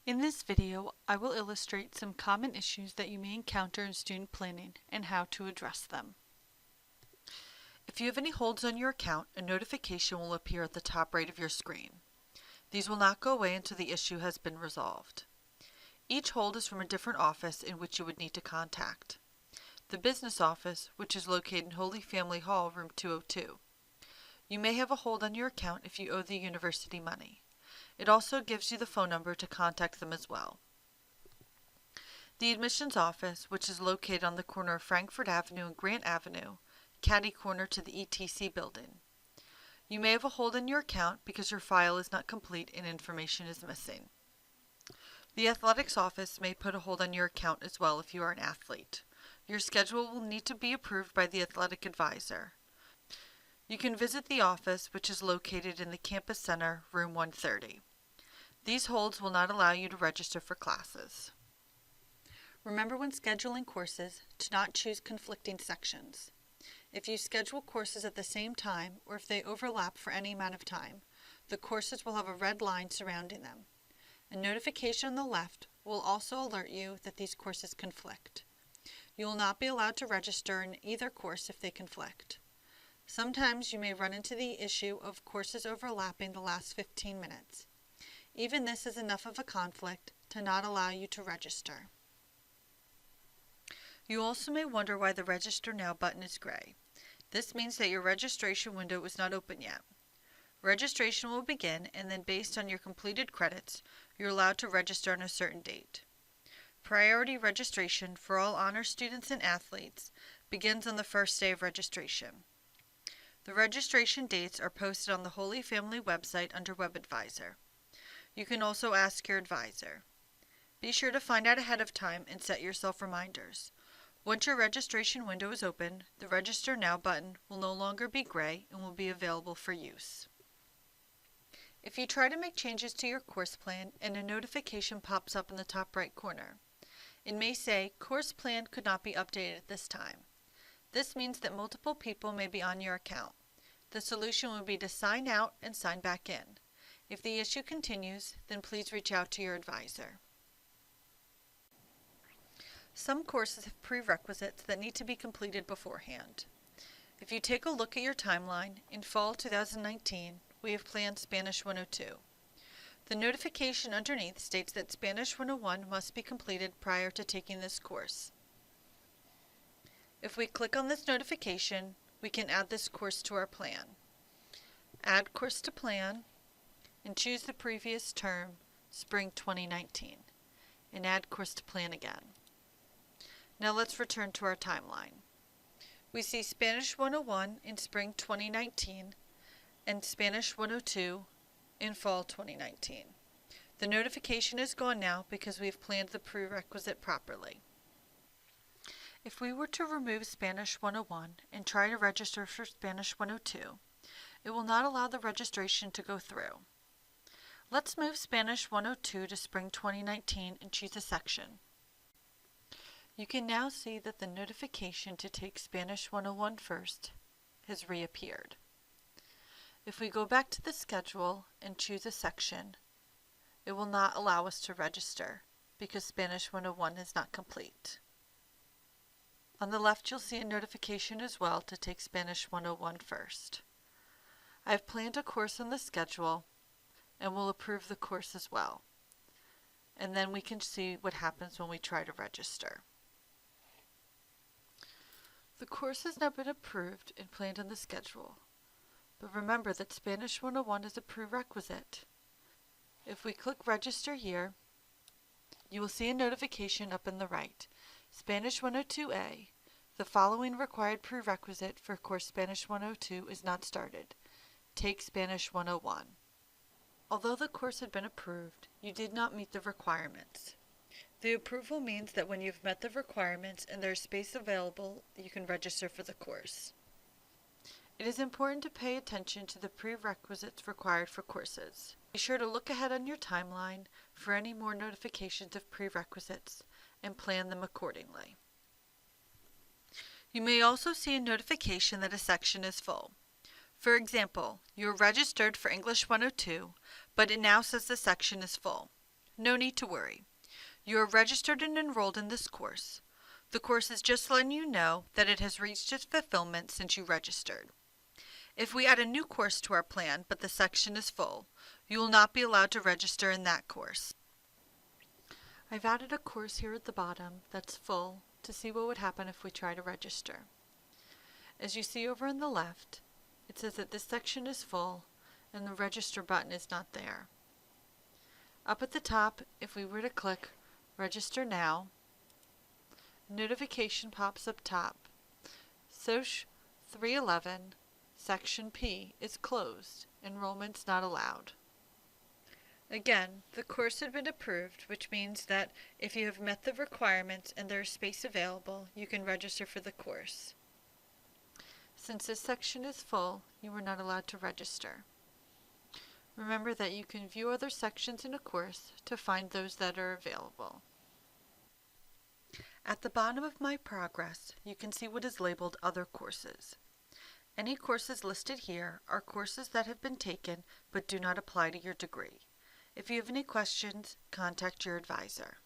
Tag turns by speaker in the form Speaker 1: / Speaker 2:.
Speaker 1: In this video, I will illustrate some common issues that you may encounter in student planning and how to address them. If you have any holds on your account, a notification will appear at the top right of your screen. These will not go away until the issue has been resolved. Each hold is from a different office in which you would need to contact. The business office, which is located in Holy Family Hall, room 202. You may have a hold on your account if you owe the university money. It also gives you the phone number to contact them as well. The admissions office, which is located on the corner of Frankfurt Avenue and Grant Avenue, catty corner to the ETC building. You may have a hold on your account because your file is not complete and information is missing. The athletics office may put a hold on your account as well if you are an athlete. Your schedule will need to be approved by the athletic advisor. You can visit the office, which is located in the campus center, room 130. These holds will not allow you to register for classes. Remember when scheduling courses to not choose conflicting sections. If you schedule courses at the same time or if they overlap for any amount of time, the courses will have a red line surrounding them. A notification on the left will also alert you that these courses conflict. You will not be allowed to register in either course if they conflict. Sometimes you may run into the issue of courses overlapping the last 15 minutes. Even this is enough of a conflict to not allow you to register. You also may wonder why the Register Now button is gray. This means that your registration window is not open yet. Registration will begin, and then based on your completed credits, you're allowed to register on a certain date. Priority registration for all honor students and athletes begins on the first day of registration. The registration dates are posted on the Holy Family website under Web Advisor. You can also ask your advisor. Be sure to find out ahead of time and set yourself reminders. Once your registration window is open, the Register Now button will no longer be gray and will be available for use. If you try to make changes to your course plan and a notification pops up in the top right corner, it may say, "Course plan could not be updated at this time." This means that multiple people may be on your account. The solution would be to sign out and sign back in. If the issue continues, then please reach out to your advisor. Some courses have prerequisites that need to be completed beforehand. If you take a look at your timeline, in fall 2019, we have planned Spanish 102. The notification underneath states that Spanish 101 must be completed prior to taking this course. If we click on this notification, we can add this course to our plan. Add course to plan, and choose the previous term, spring 2019, and add course to plan again. Now let's return to our timeline. We see Spanish 101 in spring 2019 and Spanish 102 in fall 2019. The notification is gone now because we've planned the prerequisite properly. If we were to remove Spanish 101 and try to register for Spanish 102, it will not allow the registration to go through. Let's move Spanish 102 to spring 2019 and choose a section. You can now see that the notification to take Spanish 101 first has reappeared. If we go back to the schedule and choose a section, it will not allow us to register because Spanish 101 is not complete. On the left, you'll see a notification as well to take Spanish 101 first. I've planned a course on the schedule and will approve the course as well. And then we can see what happens when we try to register. The course has now been approved and planned on the schedule. But remember that Spanish 101 is a prerequisite. If we click Register here, you will see a notification up in the right. Spanish 102A, the following required prerequisite for course Spanish 102 is not started. Take Spanish 101. Although the course had been approved, you did not meet the requirements. The approval means that when you've met the requirements and there is space available, you can register for the course. It is important to pay attention to the prerequisites required for courses. Be sure to look ahead on your timeline for any more notifications of prerequisites and plan them accordingly. You may also see a notification that a section is full. For example, you are registered for English 102, but it now says the section is full. No need to worry. You are registered and enrolled in this course. The course is just letting you know that it has reached its fulfillment since you registered. If we add a new course to our plan but the section is full, you will not be allowed to register in that course. I've added a course here at the bottom that's full to see what would happen if we try to register. As you see over on the left, it says that this section is full and the register button is not there. Up at the top, if we were to click Register Now, a notification pops up top. Soc 311, Section P is closed. Enrollment's not allowed. Again, the course had been approved, which means that if you have met the requirements and there is space available, you can register for the course. Since this section is full, you are not allowed to register. Remember that you can view other sections in a course to find those that are available. At the bottom of My Progress, you can see what is labeled Other Courses. Any courses listed here are courses that have been taken but do not apply to your degree. If you have any questions, contact your advisor.